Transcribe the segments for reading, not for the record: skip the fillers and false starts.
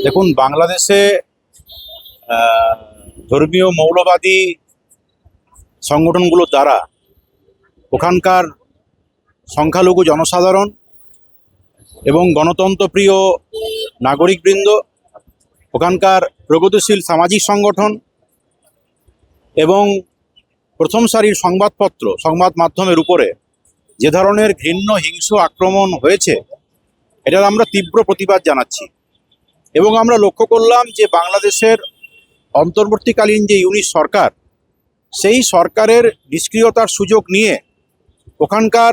দেখুন, বাংলাদেশে ধর্মীয় মৌলবাদী সংগঠনগুলোর দ্বারা ওখানকার সংখ্যালঘু জনসাধারণ এবং গণতন্ত্রপ্রিয় নাগরিকবৃন্দ, ওখানকার প্রগতিশীল সামাজিক সংগঠন এবং প্রথম সারির সংবাদপত্র সংবাদ মাধ্যমের উপরে যে ধরনের ঘৃণ্য হিংস্র আক্রমণ হয়েছে, এটার আমরা তীব্র প্রতিবাদ জানাচ্ছি। এবং আমরা লক্ষ্য করলাম যে বাংলাদেশের অন্তর্বর্তীকালীন যে ইউনিট সরকার, সেই সরকারের নিষ্ক্রিয়তার সুযোগ নিয়ে ওখানকার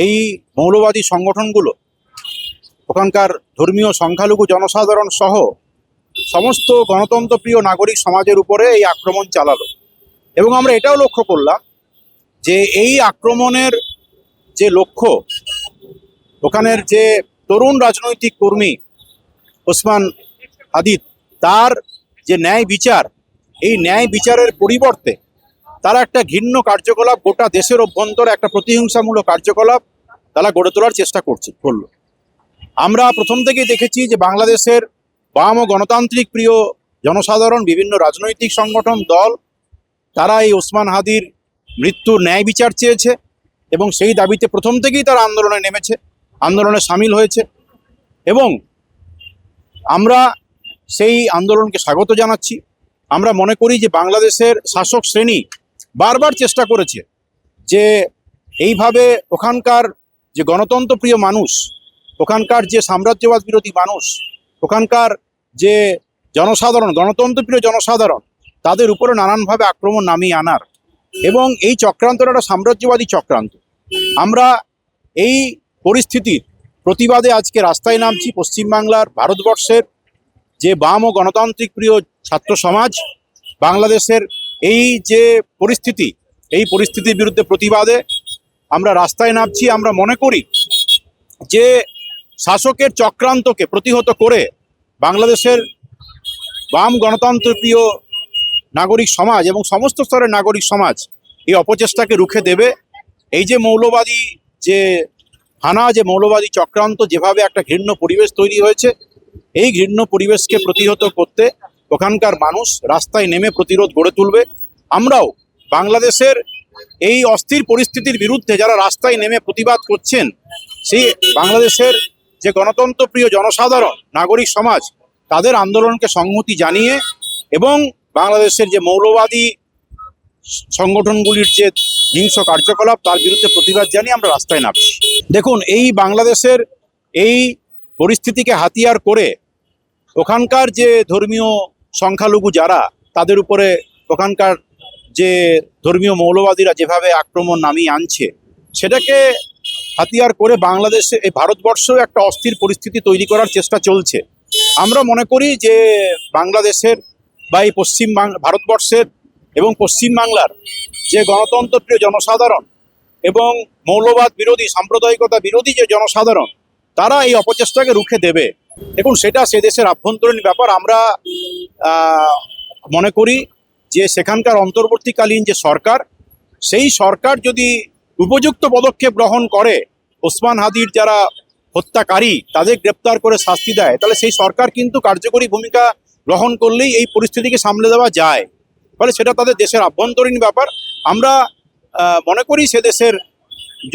এই মৌলবাদী সংগঠনগুলো ওখানকার ধর্মীয় সংখ্যালঘু জনসাধারণ সহ সমস্ত গণতন্ত্রপ্রিয় নাগরিক সমাজের উপরে এই আক্রমণ চালালো। এবং আমরা এটাও লক্ষ্য করলাম যে এই আক্রমণের যে লক্ষ্য, ওখানের যে তরুণ রাজনৈতিক কর্মী ওসমান হাদিদ, তার যে ন্যায় বিচার, এই ন্যায় বিচারের পরিবর্তে তারা একটা ঘৃণ্য কার্যকলাপ, গোটা দেশের অভ্যন্তরে একটা প্রতিহিংসামূলক কার্যকলাপ তারা গড়ে তোলার চেষ্টা করলো। আমরা প্রথম থেকেই দেখেছি যে বাংলাদেশের বাম ও গণতান্ত্রিক প্রিয় জনসাধারণ, বিভিন্ন রাজনৈতিক সংগঠন, দল, তারা এই ওসমান হাদির মৃত্যুর ন্যায় বিচার চেয়েছে এবং সেই দাবিতে প্রথম থেকেই তারা আন্দোলনে নেমেছে, আন্দোলনে সামিল হয়েছে। এবং আমরা সেই আন্দোলনকে স্বাগত জানাচ্ছি। আমরা মনে করি যে বাংলাদেশের শাসক শ্রেণী বারবার চেষ্টা করেছে যে এইভাবে ওখানকার যে গণতন্ত্রপ্রিয় মানুষ, ওখানকার যে সাম্রাজ্যবাদ বিরোধী মানুষ, ওখানকার যে জনসাধারণ, গণতন্ত্রপ্রিয় জনসাধারণ, তাদের উপরে নানানভাবে আক্রমণ নামিয়ে আনার। এবং এই চক্রান্তটা একটা সাম্রাজ্যবাদী চক্রান্ত। আমরা এই পরিস্থিতির প্রতিবাদে আজকে রাস্তায় নামছি। পশ্চিমবাংলার, ভারতবর্ষের যে বাম ও গণতান্ত্রিক প্রিয় ছাত্র সমাজ, বাংলাদেশের এই যে পরিস্থিতি, এই পরিস্থিতির বিরুদ্ধে প্রতিবাদে আমরা রাস্তায় নামছি। আমরা মনে করি যে শাসকের চক্রান্তকে প্রতিহত করে বাংলাদেশের বাম গণতন্ত্রপ্রিয় নাগরিক সমাজ এবং সমস্ত স্তরের নাগরিক সমাজ এই অপচেষ্টাকে রুখে দেবে। এই যে মৌলবাদী যে হানা, যে মৌলবাদী চক্রান্ত, যেভাবে একটা ঘৃণ্য পরিবেশ তৈরি হয়েছে, এই ঘৃণ্য পরিবেশকে প্রতিহত করতে ওখানকার মানুষ রাস্তায় নেমে প্রতিরোধ গড়ে তুলবে। আমরাও বাংলাদেশের এই অস্থির পরিস্থিতির বিরুদ্ধে যারা রাস্তায় নেমে প্রতিবাদ করছেন, সেই বাংলাদেশের যে গণতন্ত্রপ্রিয় জনসাধারণ, নাগরিক সমাজ, তাদের আন্দোলনকে সংহতি জানিয়ে এবং বাংলাদেশের যে মৌলবাদী সংগঠনগুলির যে হিংস্র কার্যকলাপ, তার বিরুদ্ধে প্রতিবাদ জানিয়ে আমরা রাস্তায় নামছি। দেখুন, এই বাংলাদেশের এই পরিস্থিতিকে হাতিয়ার করে ওখানকার যে ধর্মীয় সংখ্যালঘু যারা, তাদের উপরে ওখানকার যে ধর্মীয় মৌলবাদীরা যেভাবে আক্রমণ নামিয়ে আনছে, সেটাকে হাতিয়ার করে বাংলাদেশে, এই ভারতবর্ষেও একটা অস্থির পরিস্থিতি তৈরি করার চেষ্টা চলছে। আমরা মনে করি যে বাংলাদেশের বা এই ভারতবর্ষের এবং পশ্চিমবাংলার যে গণতন্ত্রপ্রিয় জনসাধারণ এবং মৌলবাদ বিরোধী, সাম্প্রদায়িকতা বিরোধী যে জনসাধারণ, তারা এই অপচেষ্টাকে রুখে দেবে। দেখুন, সেটা সে দেশের আভ্যন্তরীণ ব্যাপার। আমরা মনে করি যে সেখানকার অন্তর্বর্তীকালীন যে সরকার, সেই সরকার যদি উপযুক্ত পদক্ষেপ গ্রহণ করে, ওসমান হাদির যারা হত্যাকারী তাদের গ্রেপ্তার করে শাস্তি দেয়, তাহলে সেই সরকার কিন্তু কার্যকরী ভূমিকা গ্রহণ করলেই এই পরিস্থিতিকে সামলে দেওয়া যায়। ফলে সেটা তাদের দেশের আভ্যন্তরীণ ব্যাপার। আমরা মনে করি সে দেশের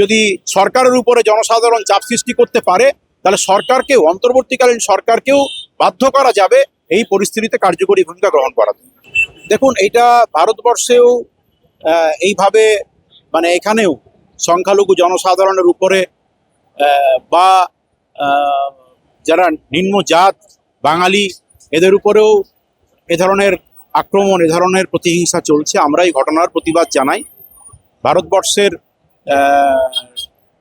যদি সরকারের উপরে জনসাধারণ চাপ সৃষ্টি করতে পারে, তাহলে সরকারকেও, অন্তর্বর্তীকালীন সরকারকেও বাধ্য করা যাবে এই পরিস্থিতিতে কার্যকরী ভূমিকা গ্রহণ করাতে। দেখুন, এইটা ভারতবর্ষেও এইভাবে, মানে এখানেও সংখ্যালঘু জনসাধারণের উপরে বা যারা নিম্ন জাত, বাঙালি, এদের উপরেও এ ধরনের আক্রমণ, এ ধরনের প্রতিহিংসা চলছে। আমরা এই ঘটনার প্রতিবাদ জানাই। ভারতবর্ষের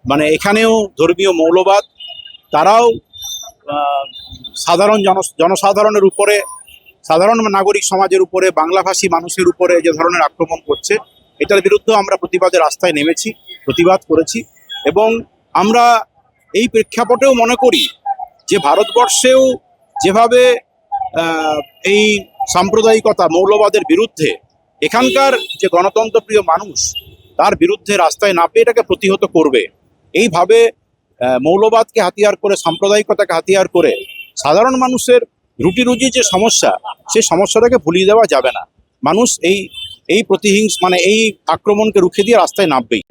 মানে এখানেও ধর্মীয় মৌলবাদ, তারাও সাধারণ জনসাধারণের উপরে, সাধারণ নাগরিক সমাজের উপরে, বাংলাভাষী মানুষের উপরে যে ধরনের আক্রমণ করছে, এটার বিরুদ্ধে আমরা প্রতিবাদে রাস্তায় নেমেছি, প্রতিবাদ করেছি। এবং আমরা এই প্রেক্ষাপটেও মনে করি যে ভারতবর্ষেও যেভাবে এই সাম্প্রদায়িকতা, মৌলবাদের বিরুদ্ধে এখানকার যে গণতন্ত্রপ্রিয় মানুষ, তার বিরুদ্ধে রাস্তায় নামবে, এটাকে প্রতিহত করবে। এইভাবে মৌলবাদকে হাতিয়ার করে, সাম্প্রদায়িকতাকে হাতিয়ার করে সাধারণ মানুষের রুটি রুজির যে সমস্যা, সেই সমস্যাটাকে ভুলিয়ে দেওয়া যাবে না। মানুষ এই এই আক্রমণকে রুখে দিয়ে রাস্তায় নামবেই।